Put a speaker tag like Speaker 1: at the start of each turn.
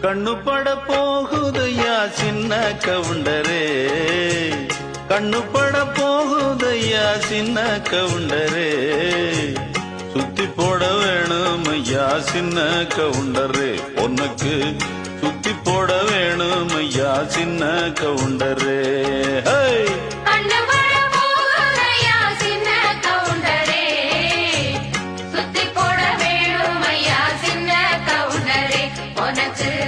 Speaker 1: கண்ணு பட போகுதையா சின்ன கவுண்டரே, கண்ணு பட போகுதையா சின்ன கவுண்டரே, சுத்தி போட வேணும் ஐயா சின்ன கவுண்டரே, உனக்கு சுத்தி போட வேணும் ஐயா சின்ன கவுண்டரே.
Speaker 2: உனக்கு